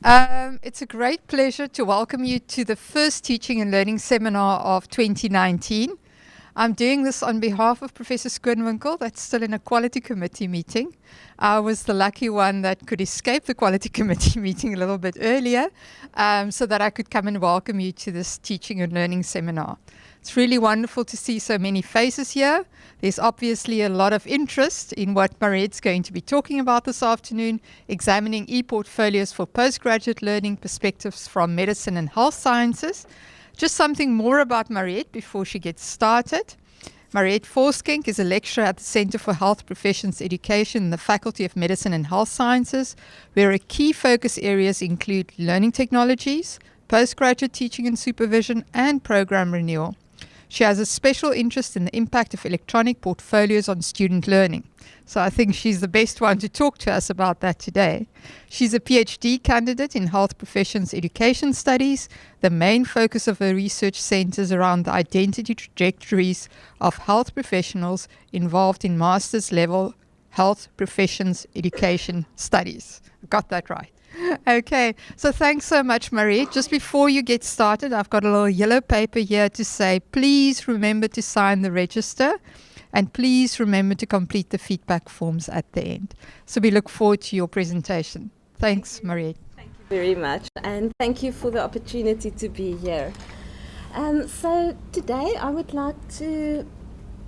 It's a great pleasure to welcome you to the first Teaching and Learning Seminar of 2019. I'm doing this on behalf of Professor Skoonwinkel, that's still in a Quality Committee meeting. I was the lucky one that could escape the Quality Committee meeting a little bit earlier, so that I could come and welcome you to this Teaching and Learning Seminar. It's really wonderful to see so many faces here. There's obviously a lot of interest in what Mariëtte's going to be talking about this afternoon, examining e-portfolios for postgraduate learning perspectives from medicine and health sciences. Just something more about Mariëtte before she gets started. Mariëtte Volschenk is a lecturer at the Center for Health Professions Education in the Faculty of Medicine and Health Sciences, where her key focus areas include learning technologies, postgraduate teaching and supervision, and program renewal. She has a special interest in the impact of electronic portfolios on student learning. So I think she's the best one to talk to us about that today. She's a PhD candidate in Health Professions Education Studies. The main focus of her research centers around the identity trajectories of health professionals involved in master's level Health Professions Education Studies. I got that right. Okay, so thanks so much, Mariëtte. Just before you get started, I've got a little yellow paper here to say, please remember to sign the register and please remember to complete the feedback forms at the end. So we look forward to your presentation. Thanks, Mariëtte. Thank you very much, and thank you for the opportunity to be here. So today I would like to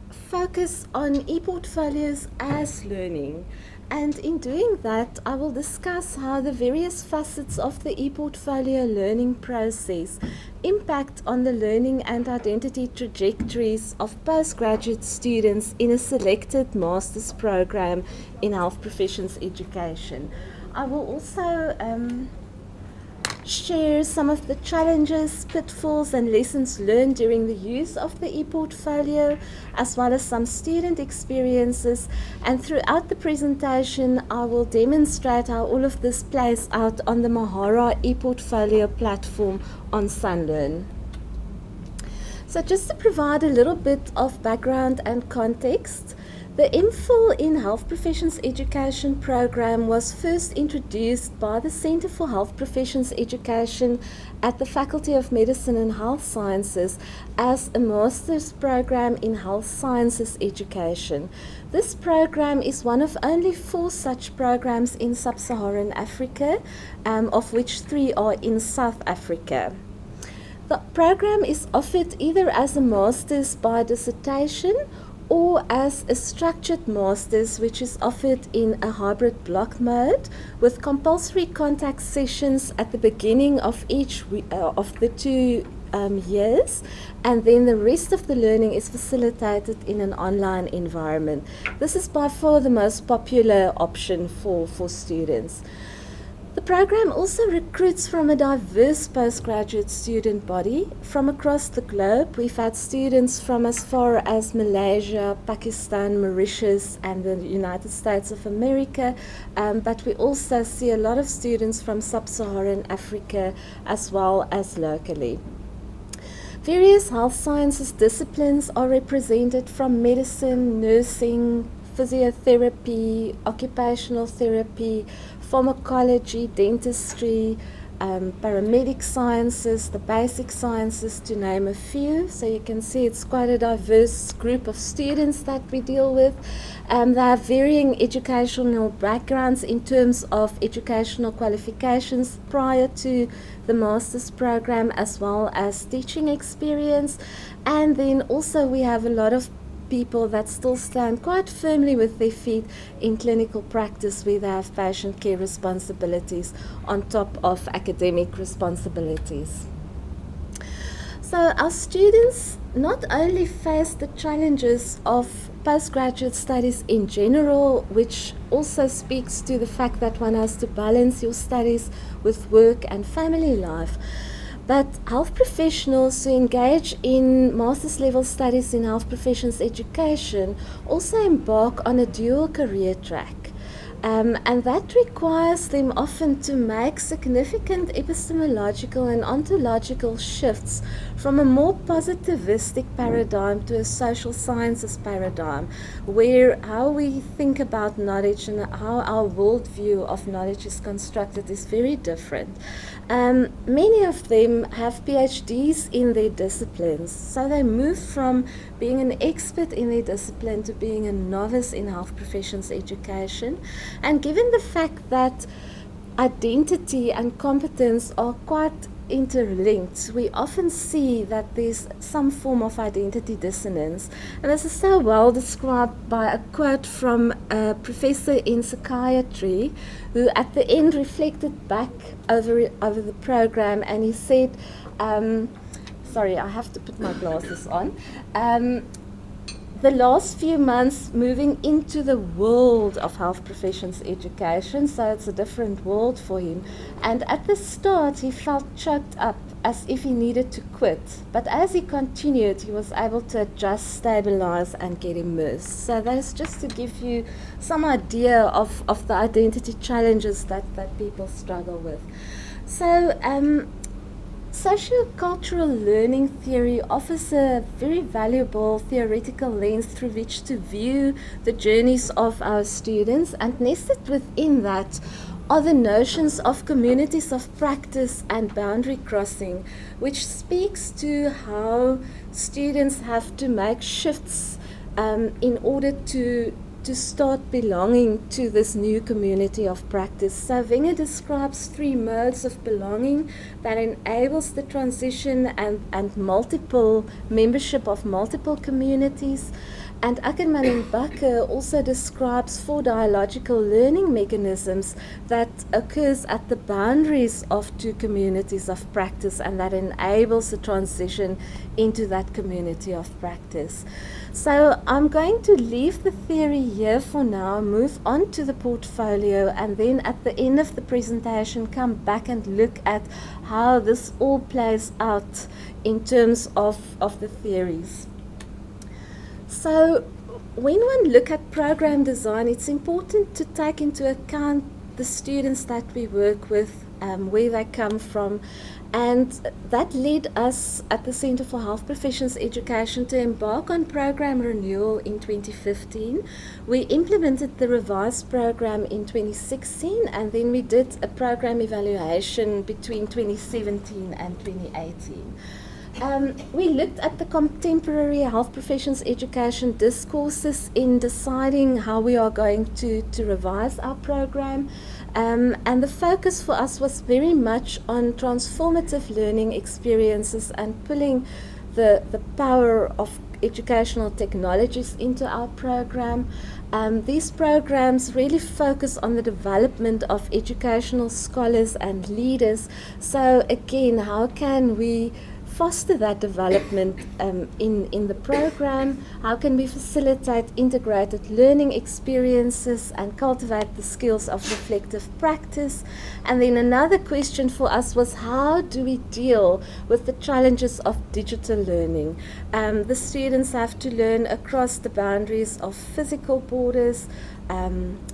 focus on e-portfolios as learning. And in doing that, I will discuss how the various facets of the e-portfolio learning process impact on the learning and identity trajectories of postgraduate students in a selected master's program in health professions education. I will also share some of the challenges, pitfalls and lessons learned during the use of the e-portfolio, as well as some student experiences. And throughout the presentation, I will demonstrate how all of this plays out on the Mahara e-portfolio platform on SUNLearn. So just to provide a little bit of background and context, the MPhil in Health Professions Education program was first introduced by the Center for Health Professions Education at the Faculty of Medicine and Health Sciences as a master's program in health sciences education. This program is one of only 4 such programs in sub-Saharan Africa, of which 3 are in South Africa. The program is offered either as a master's by dissertation or as a structured master's, which is offered in a hybrid block mode with compulsory contact sessions at the beginning of each of the 2 years, and then the rest of the learning is facilitated in an online environment. This is by far the most popular option for students. The program also recruits from a diverse postgraduate student body from across the globe. We've had students from as far as Malaysia, Pakistan, Mauritius, and the United States of America, but we also see a lot of students from sub-Saharan Africa as well as locally. Various health sciences disciplines are represented from medicine, nursing, physiotherapy, occupational therapy, pharmacology, dentistry, paramedic sciences, the basic sciences, to name a few. So you can see it's quite a diverse group of students that we deal with. They have varying educational backgrounds in terms of educational qualifications prior to the master's program, as well as teaching experience. And then also we have a lot of people that still stand quite firmly with their feet in clinical practice, where they have patient care responsibilities on top of academic responsibilities. So our students not only face the challenges of postgraduate studies in general, which also speaks to the fact that one has to balance your studies with work and family life, but health professionals who engage in master's level studies in health professions education also embark on a dual career track. And that requires them often to make significant epistemological and ontological shifts from a more positivistic paradigm to a social sciences paradigm, where how we think about knowledge and how our worldview of knowledge is constructed is very different. Many of them have PhDs in their disciplines, so they move from being an expert in their discipline to being a novice in health professions education. And given the fact that identity and competence are quite interlinked, we often see that there's some form of identity dissonance. And this is so well described by a quote from a professor in psychiatry who at the end reflected back over the program, and he said, sorry, I have to put my glasses on. The last few months moving into the world of health professions education, so it's a different world for him. And at the start, he felt choked up as if he needed to quit. But as he continued, he was able to adjust, stabilize, and get immersed. So that's just to give you some idea of the identity challenges that people struggle with. So, Socio-cultural learning theory offers a very valuable theoretical lens through which to view the journeys of our students, and nested within that are the notions of communities of practice and boundary crossing, which speaks to how students have to make shifts in order to start belonging to this new community of practice. So Wenger describes 3 modes of belonging that enables the transition and multiple membership of multiple communities. And Ackerman and Bakker also describes 4 dialogical learning mechanisms that occurs at the boundaries of 2 communities of practice, and that enables the transition into that community of practice. So I'm going to leave the theory here for now, move on to the portfolio, and then at the end of the presentation come back and look at how this all plays out in terms of the theories. So when one look at program design, it's important to take into account the students that we work with, where they come from, and that led us at the Centre for Health Professions Education to embark on program renewal in 2015. We implemented the revised program in 2016, and then we did a program evaluation between 2017 and 2018. We looked at the contemporary health professions education discourses in deciding how we are going to revise our program. And the focus for us was very much on transformative learning experiences and pulling the power of educational technologies into our program. These programs really focus on the development of educational scholars and leaders. So again, how can we foster that development in the program? How can we facilitate integrated learning experiences and cultivate the skills of reflective practice? And then another question for us was, how do we deal with the challenges of digital learning? The students have to learn across the boundaries of physical borders,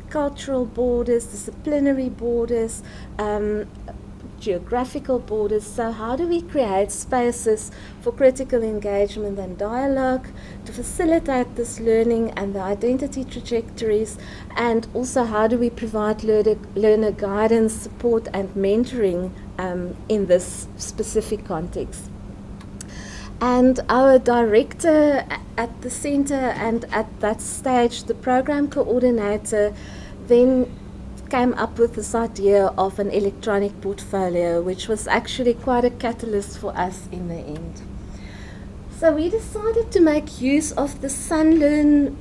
cultural borders, disciplinary borders, geographical borders. So how do we create spaces for critical engagement and dialogue to facilitate this learning and the identity trajectories? And also, how do we provide learner guidance, support and mentoring in this specific context? And our director at the centre, and at that stage the program coordinator, then came up with this idea of an electronic portfolio, which was actually quite a catalyst for us in the end. So we decided to make use of the SUNLearn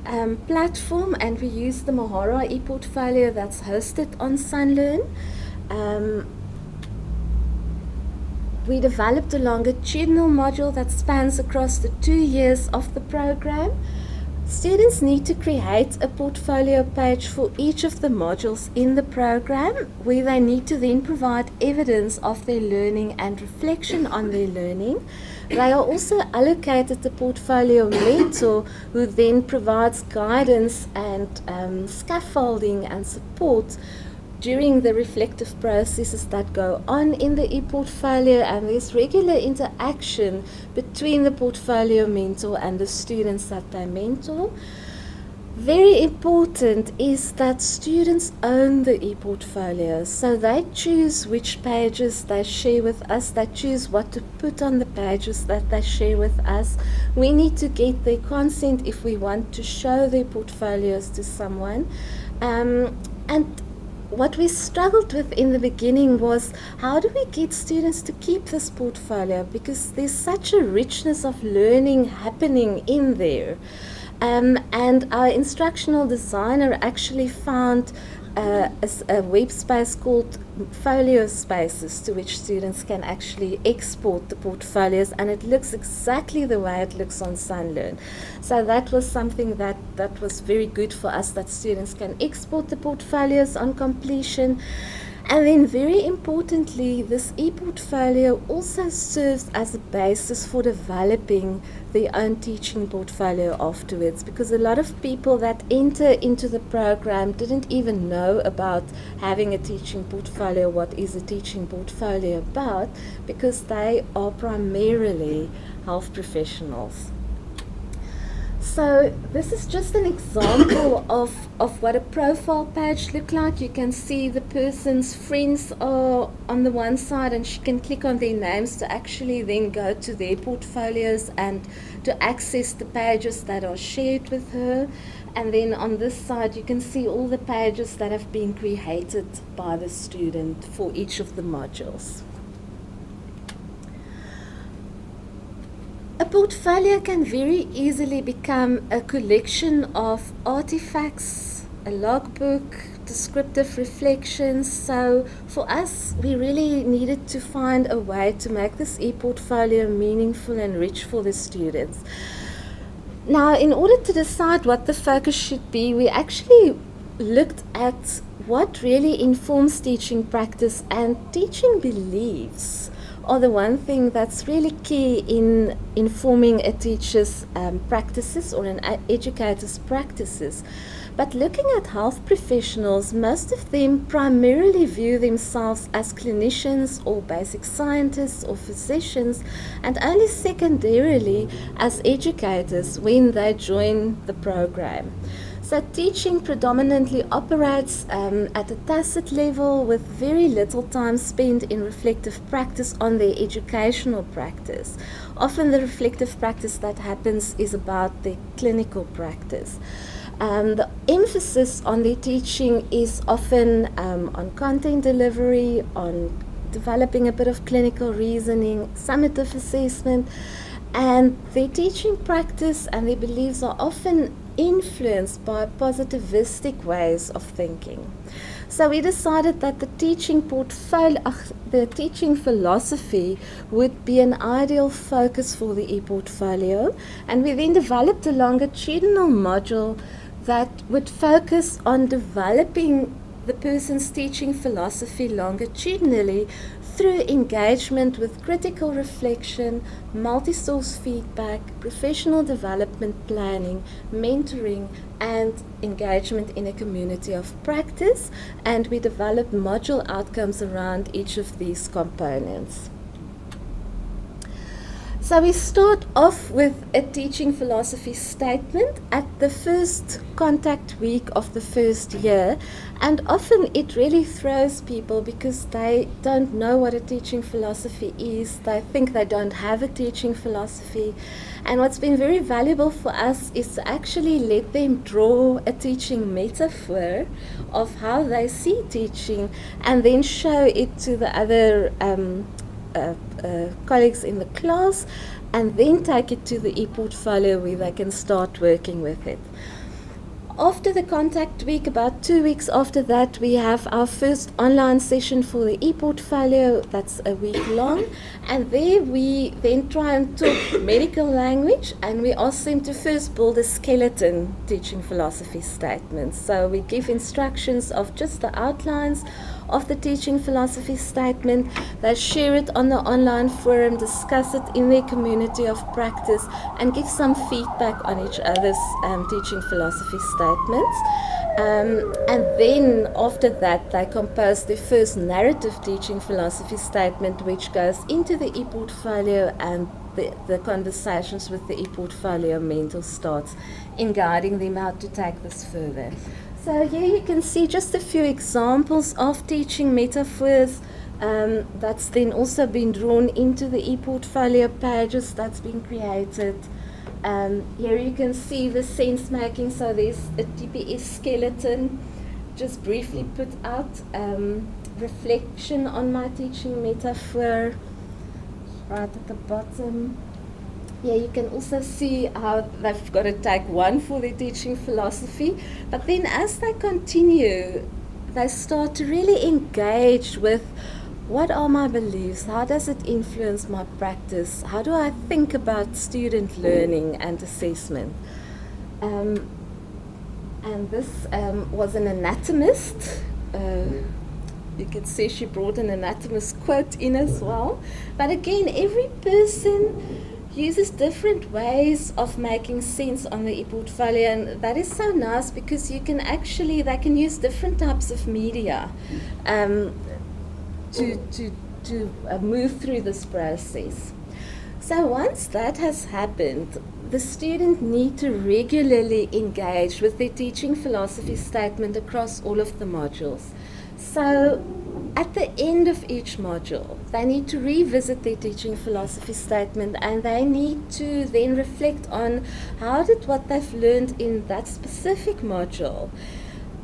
platform, and we used the Mahara e-portfolio that's hosted on SUNLearn. We developed a longitudinal module that spans across the 2 years of the program. Students need to create a portfolio page for each of the modules in the program, where they need to then provide evidence of their learning and reflection on their learning. They are also allocated a portfolio mentor who then provides guidance and scaffolding and support during the reflective processes that go on in the e-portfolio, and there's regular interaction between the portfolio mentor and the students that they mentor. Very important is that students own the e-portfolio, so they choose which pages they share with us, they choose what to put on the pages that they share with us. We need to get their consent if we want to show their portfolios to someone. And what we struggled with in the beginning was, how do we get students to keep this portfolio, because there's such a richness of learning happening in there. And our instructional designer actually found a web space called Folio Spaces, to which students can actually export the portfolios, and it looks exactly the way it looks on SUNLearn. So that was something that was very good for us, that students can export the portfolios on completion. And then very importantly, this e-portfolio also serves as a basis for developing their own teaching portfolio afterwards, because a lot of people that enter into the program didn't even know about having a teaching portfolio, what is a teaching portfolio about, because they are primarily health professionals. So this is just an example of what a profile page looks like. You can see the person's friends are on the one side, and she can click on their names to actually then go to their portfolios and to access the pages that are shared with her. And then on this side you can see all the pages that have been created by the student for each of the modules. A portfolio can very easily become a collection of artifacts, a logbook, descriptive reflections. So for us, we really needed to find a way to make this e-portfolio meaningful and rich for the students. Now, in order to decide what the focus should be, we actually looked at what really informs teaching practice, and teaching beliefs are the one thing that's really key in informing a teacher's practices or an educator's practices. But looking at health professionals, most of them primarily view themselves as clinicians or basic scientists or physicians, and only secondarily as educators when they join the program. So teaching predominantly operates at a tacit level, with very little time spent in reflective practice on their educational practice. Often the reflective practice that happens is about their clinical practice. The emphasis on their teaching is often on content delivery, on developing a bit of clinical reasoning, summative assessment, and their teaching practice and their beliefs are often influenced by positivistic ways of thinking. So we decided that the teaching philosophy would be an ideal focus for the e-portfolio, and we then developed a longitudinal module that would focus on developing the person's teaching philosophy longitudinally through engagement with critical reflection, multi-source feedback, professional development planning, mentoring, and engagement in a community of practice. And we develop module outcomes around each of these components. So we start off with a teaching philosophy statement at the first contact week of the first year, and often it really throws people because they don't know what a teaching philosophy is. They think they don't have a teaching philosophy, and what's been very valuable for us is to actually let them draw a teaching metaphor of how they see teaching, and then show it to the other colleagues in the class, and then take it to the e-portfolio where they can start working with it. After the contact week, about 2 weeks after that, we have our first online session for the e-portfolio. That's a week long, and there we then try and talk medical language, and we ask them to first build a skeleton teaching philosophy statement. So we give instructions of just the outlines of the teaching philosophy statement. They share it on the online forum, discuss it in their community of practice, and give some feedback on each other's teaching philosophy statements. And then after that, they compose the first narrative teaching philosophy statement, which goes into the e-portfolio, and the conversations with the e-portfolio mentor starts in guiding them how to take this further. So here you can see just a few examples of teaching metaphors that's then also been drawn into the e-portfolio pages that's been created. Here you can see the sense making, so there's a TPS skeleton, just briefly put out, reflection on my teaching metaphor, right at the bottom. Yeah, you can also see how they've got to take one for their teaching philosophy, but then as they continue, they start to really engage with what are my beliefs, how does it influence my practice, how do I think about student learning and assessment. And this was an anatomist. You can see she brought an anatomist quote in as well. But again, every person uses different ways of making sense on the e-portfolio, and that is so nice because you can actually, they can use different types of media to move through this process. So once that has happened, the student need to regularly engage with their teaching philosophy statement across all of the modules. So at the end of each module, they need to revisit their teaching philosophy statement, and they need to then reflect on how did what they've learned in that specific module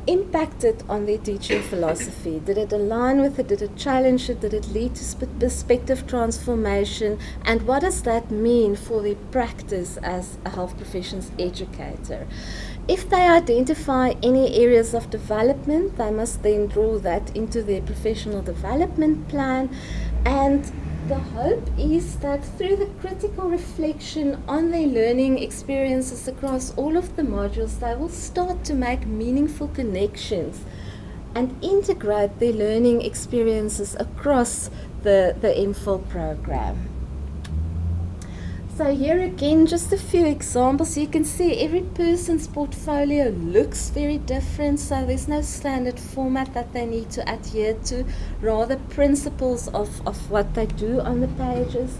impacted on their teaching philosophy. Did it align with it? Did it challenge it? Did it lead to perspective transformation? And what does that mean for their practice as a health professions educator? If they identify any areas of development, they must then draw that into their professional development plan. And the hope is that through the critical reflection on their learning experiences across all of the modules, they will start to make meaningful connections and integrate their learning experiences across the MPhil program. So here again, just a few examples. You can see every person's portfolio looks very different, so there's no standard format that they need to adhere to, rather principles of what they do on the pages.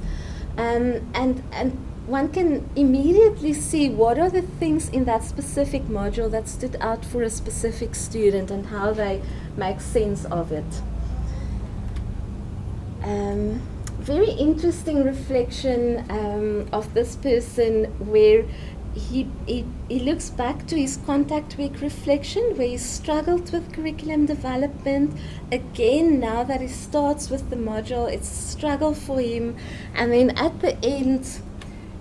And one can immediately see what are the things in that specific module that stood out for a specific student and how they make sense of it. Very interesting reflection of this person where he looks back to his contact week reflection where he struggled with curriculum development. Again, now that he starts with the module, it's a struggle for him. And then at the end,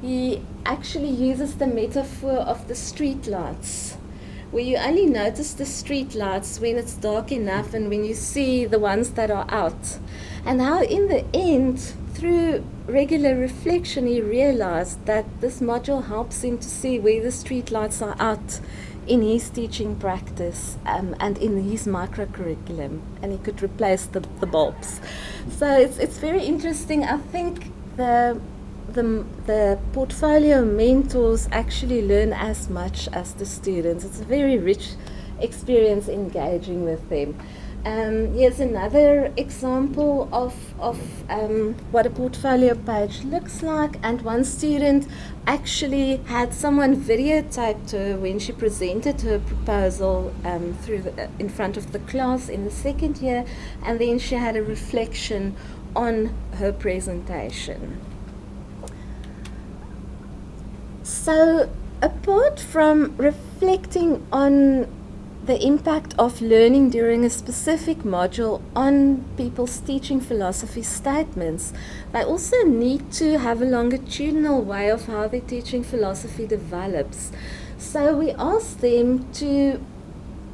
he actually uses the metaphor of the street lights, where you only notice the street lights when it's dark enough and when you see the ones that are out. And how in the end, through regular reflection, he realized that this module helps him to see where the street lights are out in his teaching practice and in his microcurriculum, and he could replace the bulbs. So it's very interesting. I think the portfolio mentors actually learn as much as the students. It's a very rich experience engaging with them. Here's another example of what a portfolio page looks like, and one student actually had someone videotaped her when she presented her proposal in front of the class in the second year, and then she had a reflection on her presentation. So apart from reflecting on the impact of learning during a specific module on people's teaching philosophy statements, they also need to have a longitudinal way of how their teaching philosophy develops. So we ask them to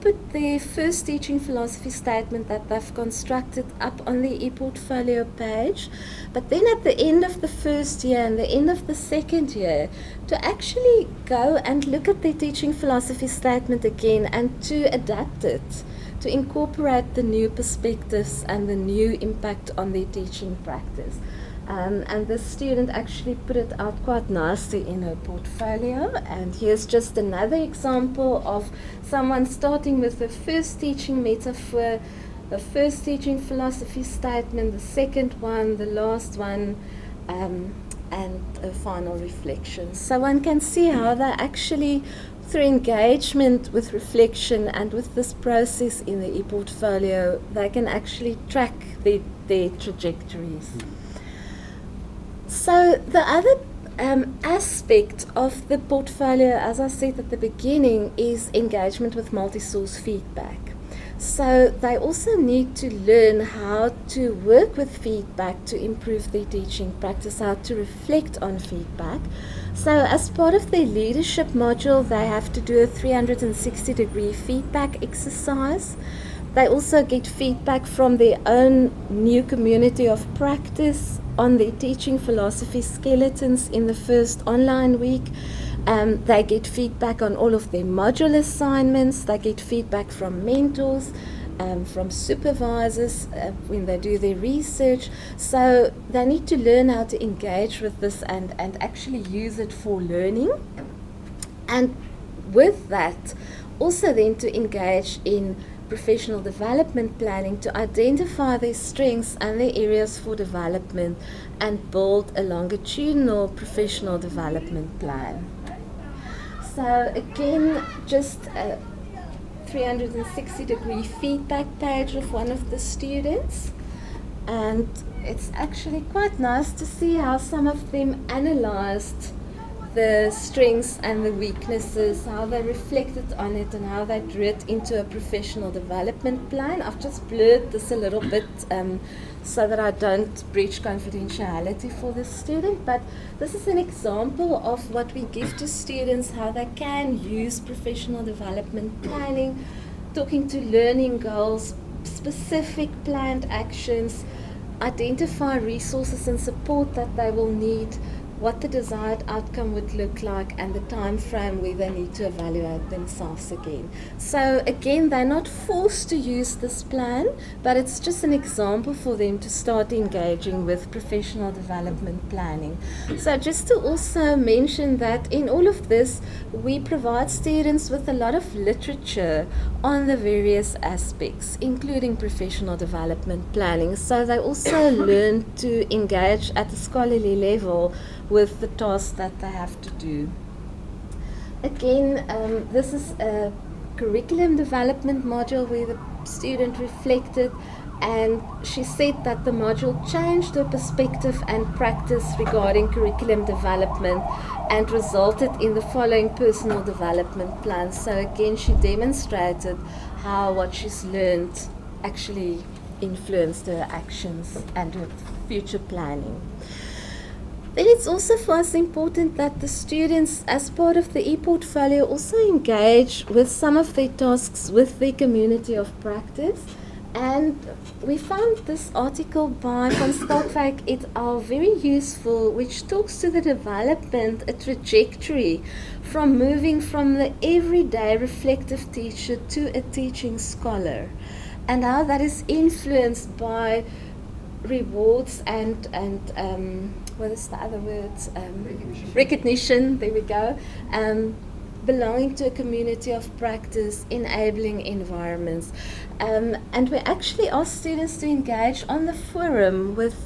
put their first teaching philosophy statement that they've constructed up on the e-portfolio page, but then at the end of the first year and the end of the second year, to actually go and look at their teaching philosophy statement again and to adapt it to incorporate the new perspectives and the new impact on their teaching practice. And the student actually put it out quite nicely in her portfolio. And here's just another example of someone starting with the first teaching metaphor, the first teaching philosophy statement, the second one, the last one, and a final reflection. So one can see how they actually, through engagement with reflection and with this process in the e-portfolio, they can actually track their trajectories. So the other aspect of the portfolio, as I said at the beginning, is engagement with multi-source feedback. So they also need to learn how to work with feedback to improve their teaching practice, how to reflect on feedback. So as part of their leadership module, they have to do a 360-degree feedback exercise. They also get feedback from their own new community of practice on their teaching philosophy skeletons in the first online week. They get feedback on all of their module assignments. They get feedback from mentors, from supervisors when they do their research. So they need to learn how to engage with this and actually use it for learning. And with that, also then to engage in professional development planning to identify their strengths and their areas for development and build a longitudinal professional development plan. So again, just a 360-degree feedback page of one of the students, and it's actually quite nice to see how some of them analyzed the strengths and the weaknesses, how they reflected on it and how they drew it into a professional development plan. I've just blurred this a little bit so that I don't breach confidentiality for the student, but this is an example of what we give to students, how they can use professional development planning, talking to learning goals, specific planned actions, identify resources and support that they will need, what the desired outcome would look like, and the time frame where they need to evaluate themselves again. So again, they're not forced to use this plan, but it's just an example for them to start engaging with professional development planning. So just to also mention that in all of this, we provide students with a lot of literature on the various aspects, including professional development planning. So they also learn to engage at a scholarly level with the tasks that they have to do. Again, this is a curriculum development module where the student reflected, and she said that the module changed her perspective and practice regarding curriculum development and resulted in the following personal development plans. So again, she demonstrated how what she's learned actually influenced her actions and her future planning. Then it's also for us important that the students, as part of the e-portfolio, also engage with some of their tasks with their community of practice. And we found this article by Van Skalkwyk et al. Very useful, which talks to the development, a trajectory from moving from the everyday reflective teacher to a teaching scholar, and how that is influenced by rewards and what is the other words? Recognition, there we go. Belonging to a community of practice, enabling environments. And we actually ask students to engage on the forum with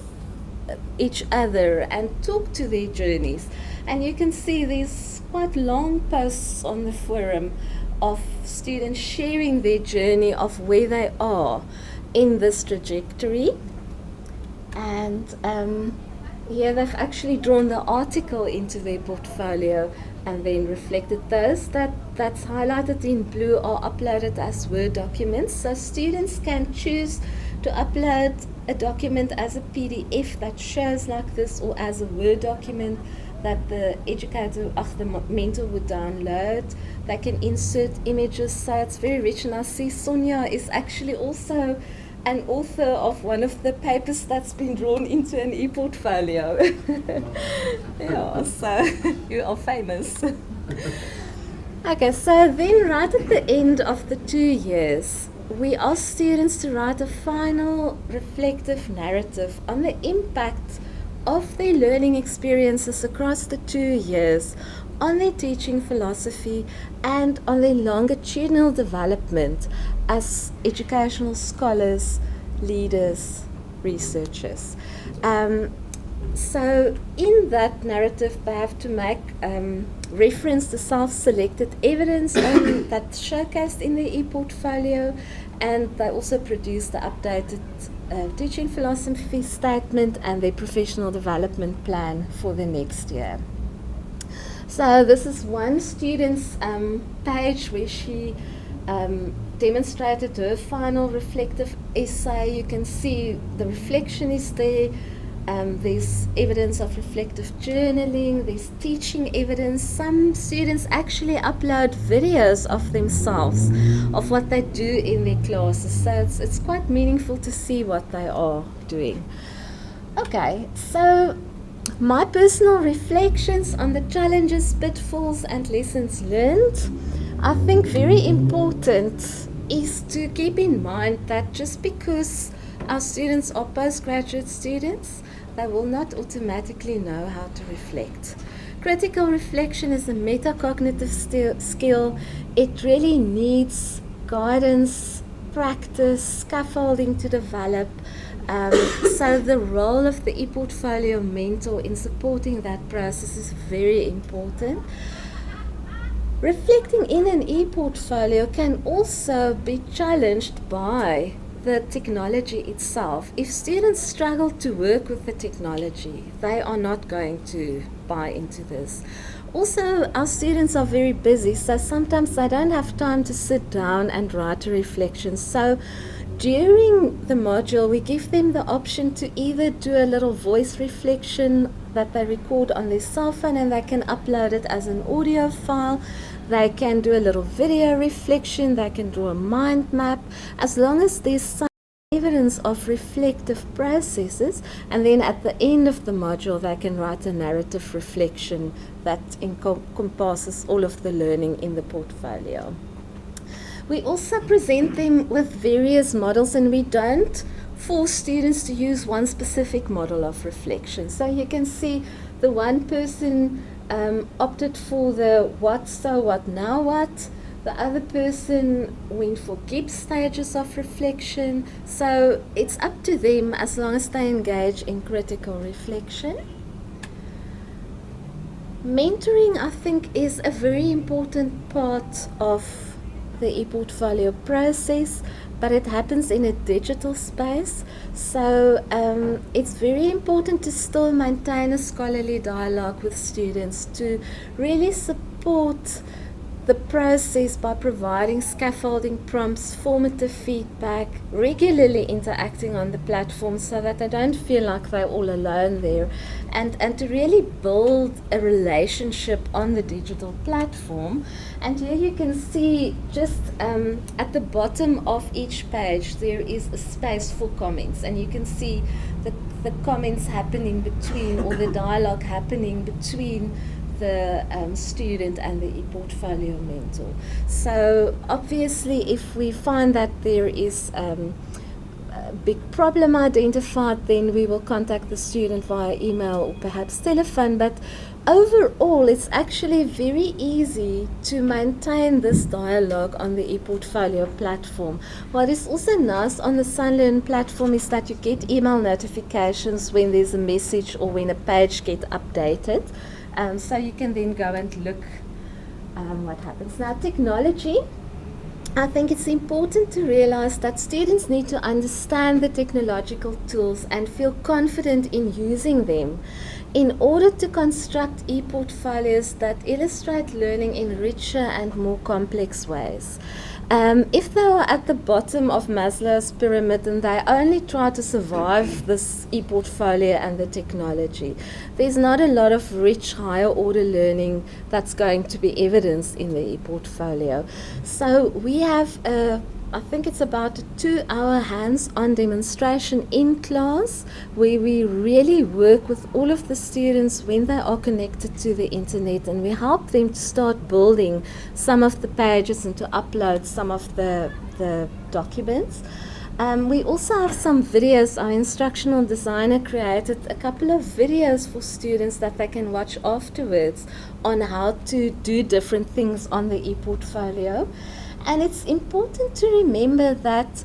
each other and talk to their journeys. And you can see these quite long posts on the forum of students sharing their journey of where they are in this trajectory. And here they've actually drawn the article into their portfolio and then reflected those. That's highlighted in blue are uploaded as Word documents. So students can choose to upload a document as a PDF that shows like this, or as a Word document that the educator or the mentor would download. They can insert images, so it's very rich. And I see Sonia is actually also an author of one of the papers that's been drawn into an e-portfolio. Yeah, so you are famous. Okay, so then right at the end of the 2 years, we ask students to write a final reflective narrative on the impact of their learning experiences across the 2 years on their teaching philosophy and on their longitudinal development as educational scholars, leaders, researchers. So in that narrative, they have to make reference to self-selected evidence that's showcased in the e-portfolio, and they also produce the updated teaching philosophy statement and their professional development plan for the next year. So this is one student's page where she demonstrated her final reflective essay. You can see the reflection is there. There's evidence of reflective journaling, there's teaching evidence. Some students actually upload videos of themselves, of what they do in their classes. So it's quite meaningful to see what they are doing. Okay, so my personal reflections on the challenges, pitfalls and lessons learned. I think very important is to keep in mind that just because our students are postgraduate students, they will not automatically know how to reflect. Critical reflection is a metacognitive skill. It really needs guidance, practice, scaffolding to develop. So the role of the e-portfolio mentor in supporting that process is very important. Reflecting in an e-portfolio can also be challenged by the technology itself. If students struggle to work with the technology, they are not going to buy into this. Also, our students are very busy, so sometimes they don't have time to sit down and write a reflection. So during the module, we give them the option to either do a little voice reflection that they record on their cell phone and they can upload it as an audio file. They can do a little video reflection, they can draw a mind map, as long as there's some evidence of reflective processes, and then at the end of the module they can write a narrative reflection that encompasses all of the learning in the portfolio. We also present them with various models, and we don't force students to use one specific model of reflection. So you can see the one person opted for the what, so, what, now, what. The other person went for Gibbs stages of reflection. So it's up to them as long as they engage in critical reflection. Mentoring, I think, is a very important part of the e-portfolio process, but it happens in a digital space. So it's very important to still maintain a scholarly dialogue with students to really support the process by providing scaffolding prompts, formative feedback, regularly interacting on the platform so that they don't feel like they're all alone there, and to really build a relationship on the digital platform. And here you can see just at the bottom of each page there is a space for comments, and you can see the comments happening between, or the dialogue happening between the student and the e-portfolio mentor. So obviously if we find that there is a big problem identified, then we will contact the student via email or perhaps telephone. But overall it's actually very easy to maintain this dialogue on the e-portfolio platform. What is also nice on the SUNLearn platform is that you get email notifications when there's a message or when a page gets updated. So you can then go and look what happens. Now, technology, I think it's important to realize that students need to understand the technological tools and feel confident in using them in order to construct e-portfolios that illustrate learning in richer and more complex ways. If they are at the bottom of Maslow's pyramid and they only try to survive this e-portfolio and the technology, there's not a lot of rich higher order learning that's going to be evidenced in the e-portfolio. So we have a I think it's about a 2-hour hands-on demonstration in class where we really work with all of the students when they are connected to the internet, and we help them to start building some of the pages and to upload some of the documents. We also have some videos. Our instructional designer created a couple of videos for students that they can watch afterwards on how to do different things on the ePortfolio. And it's important to remember that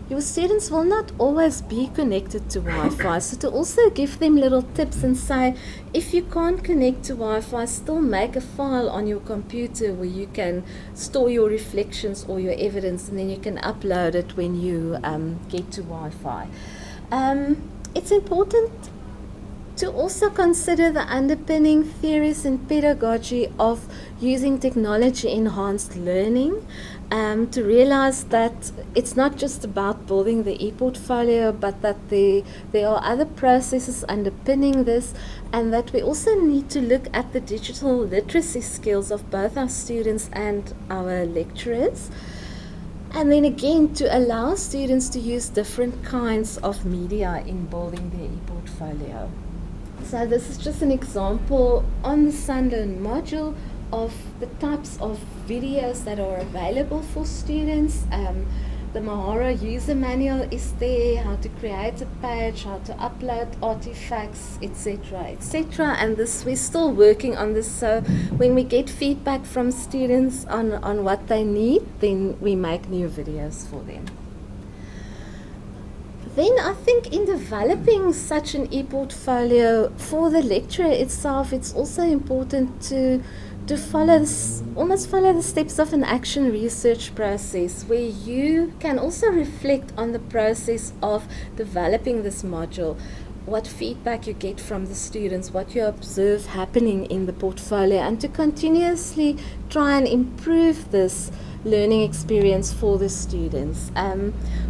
your students will not always be connected to Wi-Fi. So to also give them little tips and say, if you can't connect to Wi-Fi, still make a file on your computer where you can store your reflections or your evidence, and then you can upload it when you get to Wi-Fi. It's important to also consider the underpinning theories and pedagogy of using technology-enhanced learning, to realize that it's not just about building the ePortfolio, but that there are other processes underpinning this, and that we also need to look at the digital literacy skills of both our students and our lecturers. And then again, to allow students to use different kinds of media in building their ePortfolio. So this is just an example on the SUNLearn module of the types of videos that are available for students. The Mahara user manual is there, how to create a page, how to upload artifacts, etc., etc. And this, we're still working on this, so when we get feedback from students on what they need, then we make new videos for them. Then I think in developing such an ePortfolio for the lecturer itself, it's also important to follow this, almost follow the steps of an action research process, where you can also reflect on the process of developing this module, what feedback you get from the students, what you observe happening in the portfolio, and to continuously try and improve this learning experience for the students.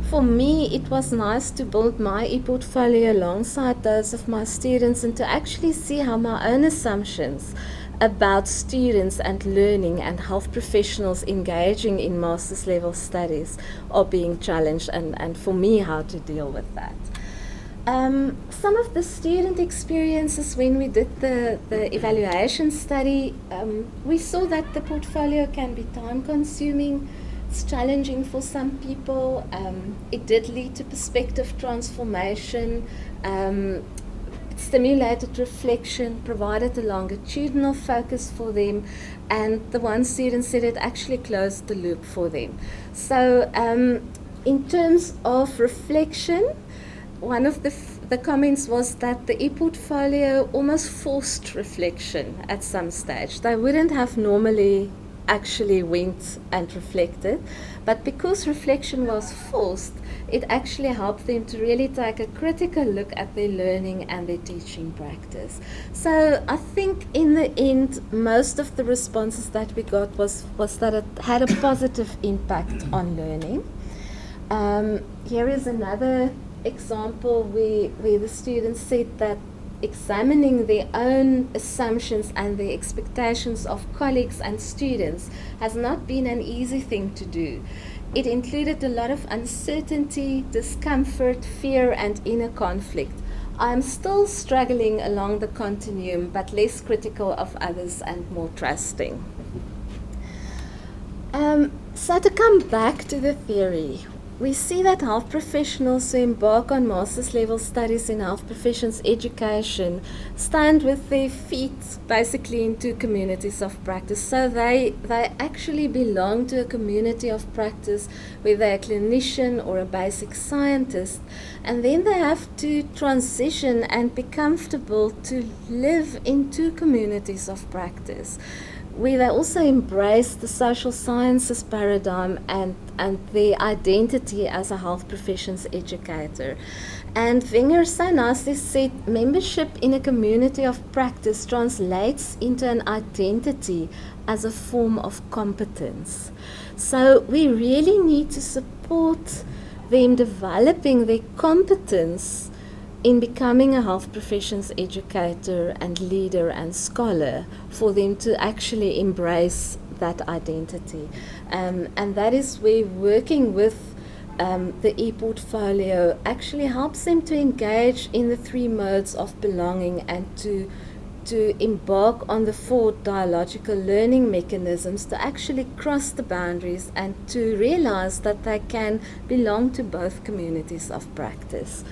For me, it was nice to build my ePortfolio alongside those of my students, and to actually see how my own assumptions about students and learning and health professionals engaging in master's level studies are being challenged, and for me, how to deal with that. Some of the student experiences when we did the evaluation study, we saw that the portfolio can be time consuming. It's challenging for some people. It did lead to perspective transformation. It stimulated reflection, provided a longitudinal focus for them, and the one student said it actually closed the loop for them. So in terms of reflection, one of the comments was that the ePortfolio almost forced reflection at some stage. They wouldn't have normally actually went and reflected, but because reflection was forced, it actually helped them to really take a critical look at their learning and their teaching practice. So I think in the end, most of the responses that we got was that it had a positive impact on learning. Here is another example where the students said that examining their own assumptions and their expectations of colleagues and students has not been an easy thing to do. It included a lot of uncertainty, discomfort, fear, and inner conflict. I'm still struggling along the continuum, but less critical of others and more trusting. So to come back to the theory, we see that health professionals who embark on master's level studies in health professions education stand with their feet basically into communities of practice. So they actually belong to a community of practice, whether they're a clinician or a basic scientist, and then they have to transition and be comfortable to live in two communities of practice, where they also embrace the social sciences paradigm and their identity as a health professions educator. And Wenger so nicely said, membership in a community of practice translates into an identity as a form of competence. So we really need to support them developing their competence in becoming a health professions educator and leader and scholar, for them to actually embrace that identity. And that is where working with the e-portfolio actually helps them to engage in the three modes of belonging and to embark on the 4 dialogical learning mechanisms to actually cross the boundaries and to realize that they can belong to both communities of practice.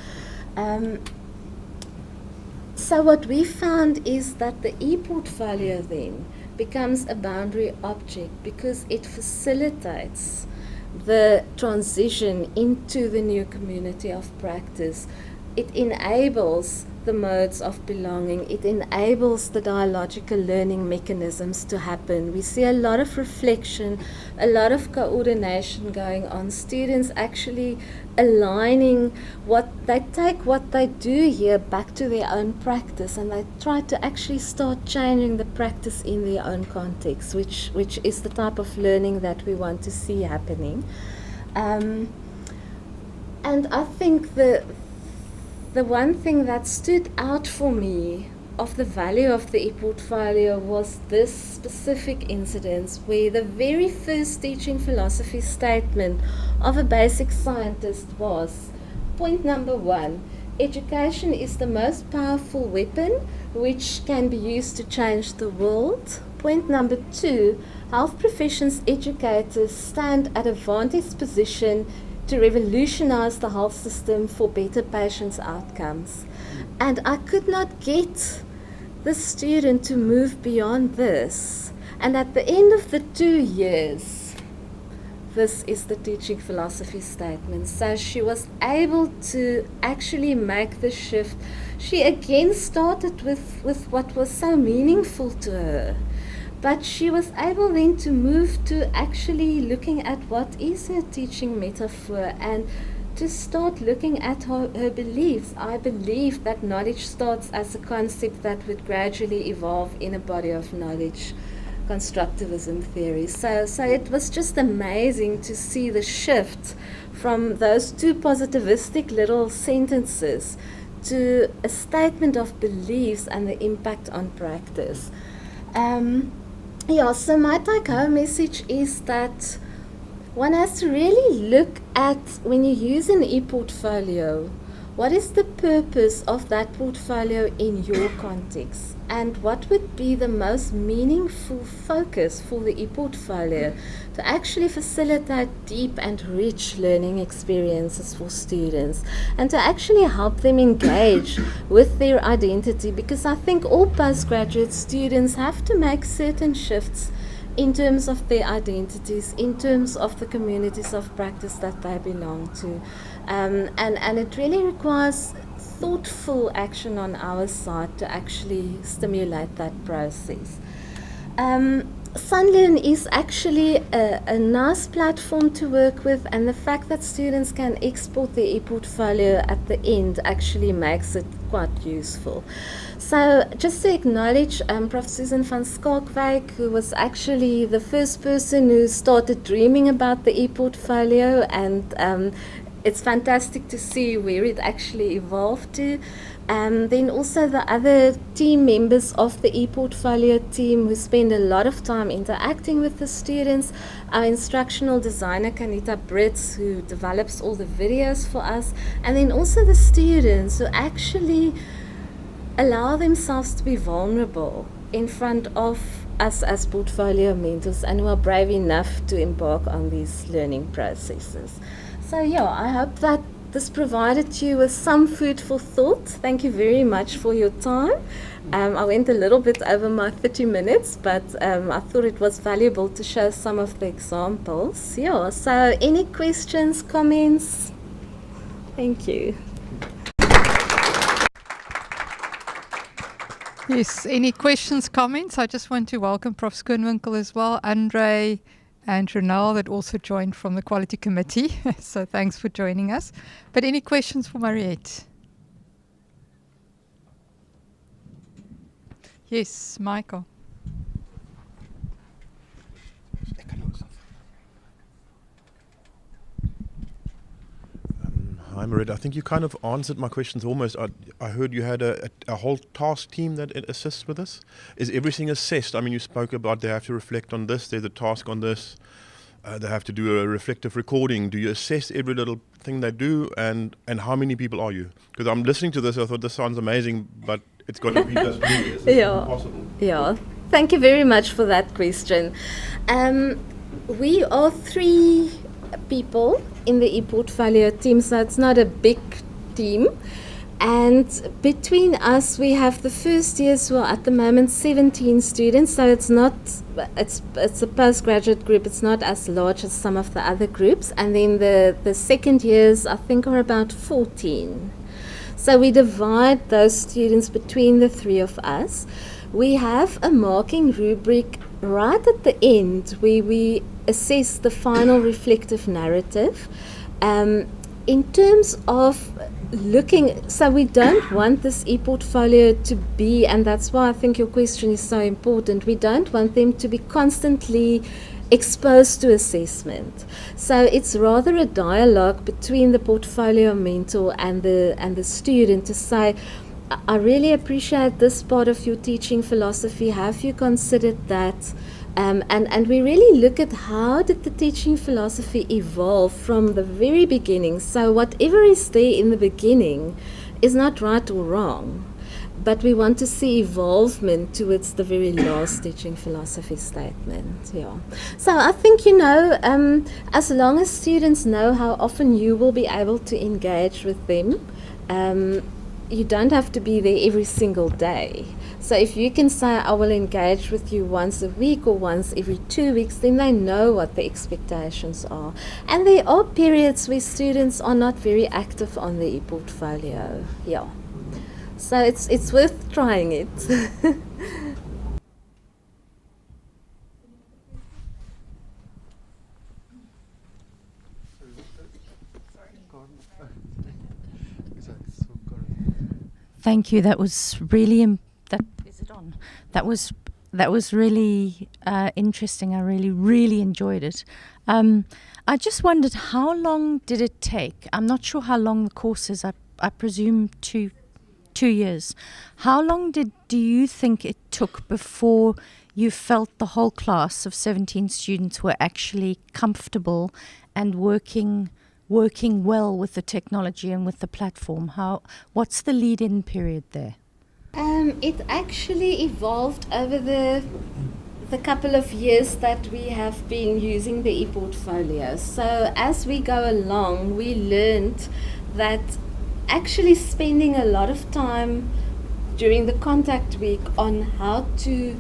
So what we found is that the e-portfolio then becomes a boundary object because it facilitates the transition into the new community of practice. It enables the modes of belonging. It enables the dialogical learning mechanisms to happen. We see a lot of reflection, a lot of coordination going on. Students actually aligning they take what they do here back to their own practice, and they try to actually start changing the practice in their own context, which is the type of learning that we want to see happening. And I think the one thing that stood out for me of the value of the e-portfolio was this specific incident where the very first teaching philosophy statement of a basic scientist was, point number 1, education is the most powerful weapon which can be used to change the world. Point number 2, health professions educators stand at a vantage position to revolutionize the health system for better patients' outcomes. And I could not get the student to move beyond this. And at the end of the 2 years, this is the teaching philosophy statement. So she was able to actually make the shift. She again started with what was so meaningful to her. But she was able then to move to actually looking at what is her teaching metaphor and to start looking at her beliefs. I believe that knowledge starts as a concept that would gradually evolve in a body of knowledge, constructivism theory. So it was just amazing to see the shift from those 2 positivistic little sentences to a statement of beliefs and the impact on practice. So my take-home message is that one has to really look at, when you use an e-portfolio, what is the purpose of that portfolio in your context, and what would be the most meaningful focus for the e-portfolio to actually facilitate deep and rich learning experiences for students and to actually help them engage with their identity, because I think all postgraduate students have to make certain shifts in terms of their identities, in terms of the communities of practice that they belong to. And it really requires thoughtful action on our side to actually stimulate that process. SUNLearn is actually a nice platform to work with, and the fact that students can export their e-portfolio at the end actually makes it quite useful. So just to acknowledge Prof. Susan van Skalkwyk, who was actually the first person who started dreaming about the e-portfolio, and it's fantastic to see where it actually evolved to. Then also the other team members of the e-portfolio team who spend a lot of time interacting with the students. Our instructional designer, Kanita Brits, who develops all the videos for us. And then also the students who actually allow themselves to be vulnerable in front of us as portfolio mentors and who are brave enough to embark on these learning processes. So I hope that this provided you with some food for thought. Thank you very much for your time. I went a little bit over my 30 minutes, but I thought it was valuable to show some of the examples. So any questions, comments? Thank you. Yes, any questions, comments? I just want to welcome Prof. Schoonwinkel as well, Andre and Renal that also joined from the Quality Committee. So thanks for joining us. But any questions for Mariëtte? Yes, Michael. Hi Hi, Mariëtte. I think you kind of answered my questions almost. I heard you had a whole task team that assists with this. Is everything assessed? I mean, you spoke about they have to reflect on this, there's a task on this, they have to do a reflective recording. Do you assess every little thing they do, and how many people are you? Because I'm listening to this, I thought this sounds amazing, but it's going to be just me. Is this impossible? Yeah. Thank you very much for that question. We are 3 people in the ePortfolio team, so it's not a big team. And between us, we have the first years, well, at the moment 17 students, so it's a postgraduate group, it's not as large as some of the other groups. And then the second years, I think, are about 14. So we divide those students between the 3 of us. We have a marking rubric right at the end where we assess the final reflective narrative. In terms of looking, so we don't want this ePortfolio to be, and that's why I think your question is so important, we don't want them to be constantly exposed to assessment. So it's rather a dialogue between the portfolio mentor and the student to say, I really appreciate this part of your teaching philosophy. Have you considered that? And we really look at how did the teaching philosophy evolve from the very beginning. So whatever is there in the beginning is not right or wrong, but we want to see evolvement towards the very last teaching philosophy statement. Yeah. So I think, as long as students know how often you will be able to engage with them, you don't have to be there every single day. So if you can say, I will engage with you once a week or once every 2 weeks, then they know what the expectations are. And there are periods where students are not very active on the ePortfolio. Yeah. So it's worth trying it. Thank you. That was really is it on? That was really interesting. I really enjoyed it. I just wondered, how long did it take? I'm not sure how long the course is. I presume 2 years. How long do you think it took before you felt the whole class of 17 students were actually comfortable and working well with the technology and with the platform? What's the lead-in period there? It actually evolved over the couple of years that we have been using the ePortfolio. So as we go along, we learned that actually spending a lot of time during the contact week on how to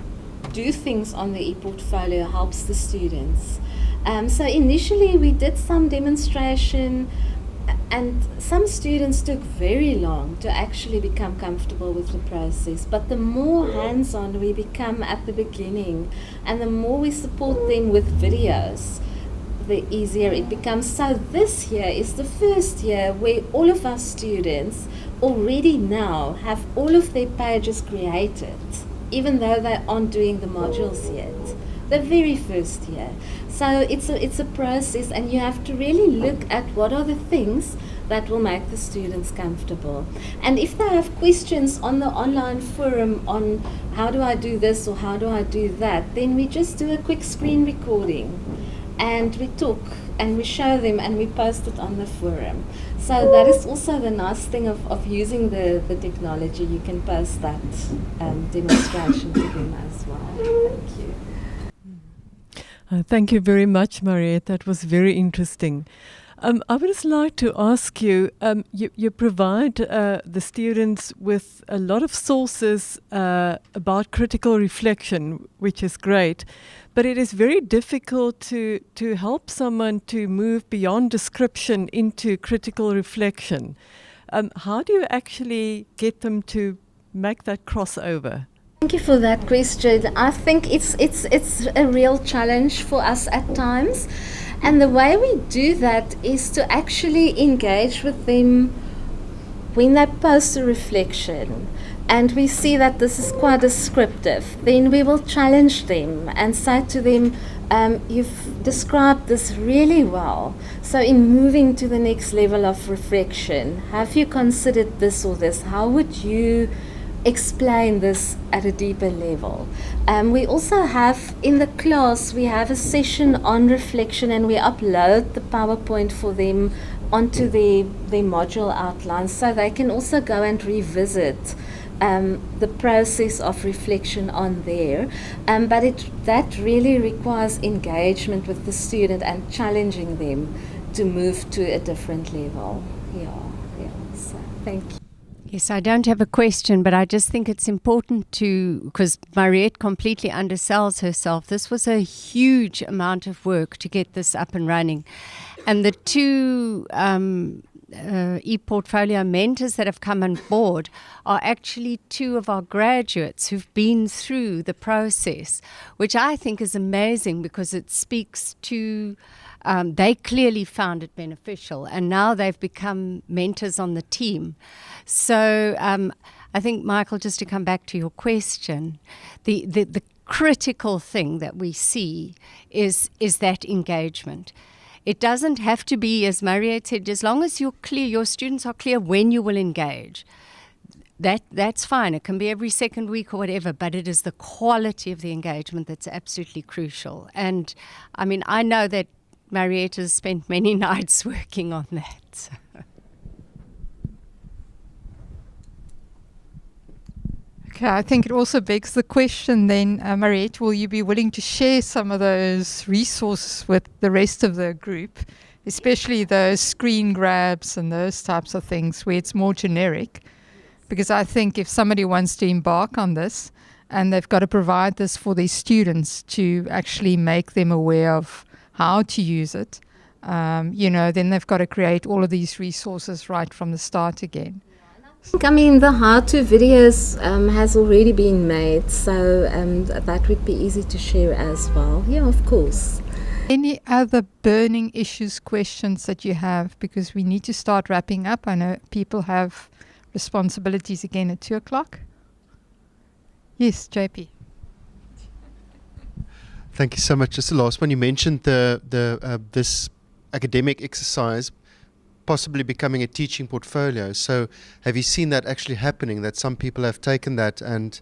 do things on the ePortfolio helps the students. So initially we did some demonstration, and some students took very long to actually become comfortable with the process. But the more hands-on we become at the beginning, and the more we support them with videos, the easier it becomes. So this year is the first year where all of our students already now have all of their pages created, even though they aren't doing the modules yet. The very first year. So it's a process, and you have to really look at what are the things that will make the students comfortable. And if they have questions on the online forum on how do I do this or how do I do that, then we just do a quick screen recording and we talk and we show them and we post it on the forum. So that is also the nice thing of using the technology. You can post that demonstration to them as well. Thank you. Thank you very much, Mariëtte. That was very interesting. I would just like to ask you, you provide the students with a lot of sources about critical reflection, which is great, but it is very difficult to help someone to move beyond description into critical reflection. How do you actually get them to make that crossover? Thank you for that question. I think it's a real challenge for us at times. And the way we do that is to actually engage with them when they post a reflection. And we see that this is quite descriptive. Then we will challenge them and say to them, You've described this really well. So in moving to the next level of reflection, have you considered this or this? How would you explain this at a deeper level? We also have in the class, we have a session on reflection, and we upload the PowerPoint for them onto their module outlines, so they can also go and revisit the process of reflection on there. But that really requires engagement with the student and challenging them to move to a different level. Yeah. So thank you. Yes, I don't have a question, but I just think it's important because Mariëtte completely undersells herself. This was a huge amount of work to get this up and running. And the two e-portfolio mentors that have come on board are actually two of our graduates who've been through the process, which I think is amazing because it speaks to they clearly found it beneficial, and now they've become mentors on the team. So I think, Michael, just to come back to your question, the critical thing that we see is that engagement. It doesn't have to be, as Mariëtte said, as long as you're clear, your students are clear when you will engage. That's fine. It can be every second week or whatever, but it is the quality of the engagement that's absolutely crucial. And I mean, I know that Mariëtte has spent many nights working on that. Okay, I think it also begs the question then, Mariëtte, will you be willing to share some of those resources with the rest of the group, especially those screen grabs and those types of things where it's more generic? Because I think if somebody wants to embark on this and they've got to provide this for their students to actually make them aware of how to use it, then they've got to create all of these resources right from the start again. I mean, the how-to videos has already been made, so that would be easy to share as well. Yeah, of course. Any other burning issues, questions that you have? Because we need to start wrapping up. I know people have responsibilities again at 2:00. Yes, JP. Thank you so much. Just the last one, you mentioned this academic exercise possibly becoming a teaching portfolio. So have you seen that actually happening, that some people have taken that and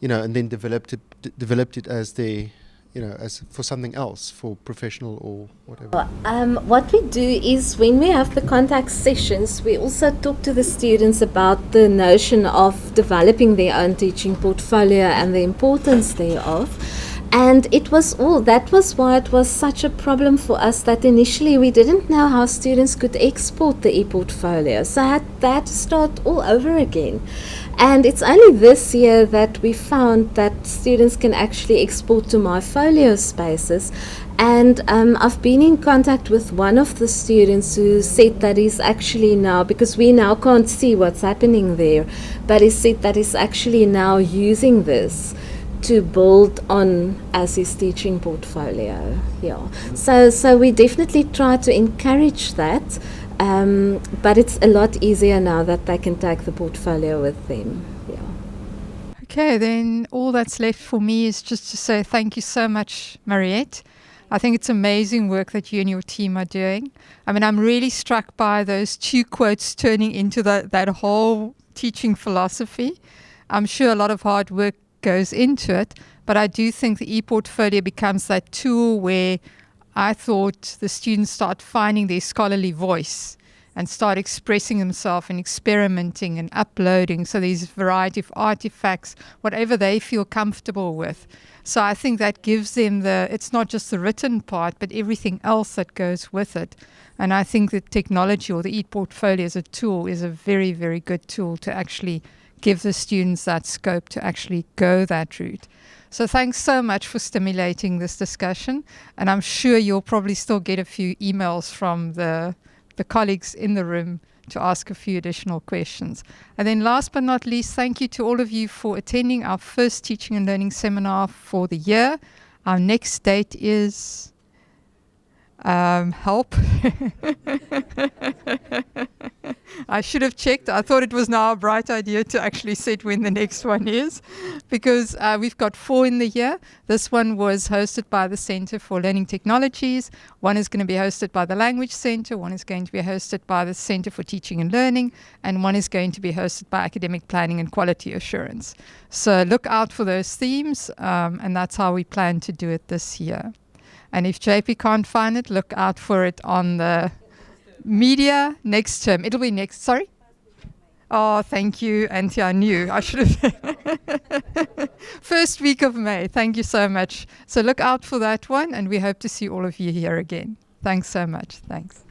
then developed it as as for something else, for professional or whatever? What we do is when we have the contact sessions, we also talk to the students about the notion of developing their own teaching portfolio and the importance thereof. And that was why it was such a problem for us, that initially we didn't know how students could export the e-portfolio. So I had to start all over again. And it's only this year that we found that students can actually export to MyFolio spaces. And I've been in contact with one of the students who said that he's actually now, because we now can't see what's happening there, but he said that he's actually now using this to build on as his teaching portfolio. Yeah. So we definitely try to encourage that, but it's a lot easier now that they can take the portfolio with them. Yeah. Okay, then all that's left for me is just to say thank you so much, Mariëtte. I think it's amazing work that you and your team are doing. I mean, I'm really struck by those 2 quotes turning into that whole teaching philosophy. I'm sure a lot of hard work goes into it, but I do think the e-portfolio becomes that tool where I thought the students start finding their scholarly voice and start expressing themselves and experimenting and uploading. So there's a variety of artifacts, whatever they feel comfortable with. So I think that gives them it's not just the written part, but everything else that goes with it. And I think that technology or the e-portfolio as a tool is a very, very good tool to actually give the students that scope to actually go that route. So thanks so much for stimulating this discussion. And I'm sure you'll probably still get a few emails from the colleagues in the room to ask a few additional questions. And then last but not least, thank you to all of you for attending our first teaching and learning seminar for the year. Our next date is help. I should have checked. I thought it was now a bright idea to actually set when the next one is, because we've got 4 in the year. This one was hosted by the Center for Learning Technologies. One is going to be hosted by the Language Center. One is going to be hosted by the Center for Teaching and Learning. And one is going to be hosted by Academic Planning and Quality Assurance. So look out for those themes, and that's how we plan to do it this year. And if JP can't find it, look out for it on the media next term. It'll be next, sorry? Oh, thank you, Auntie. I knew. I should have. First week of May. Thank you so much. So look out for that one, and we hope to see all of you here again. Thanks so much. Thanks.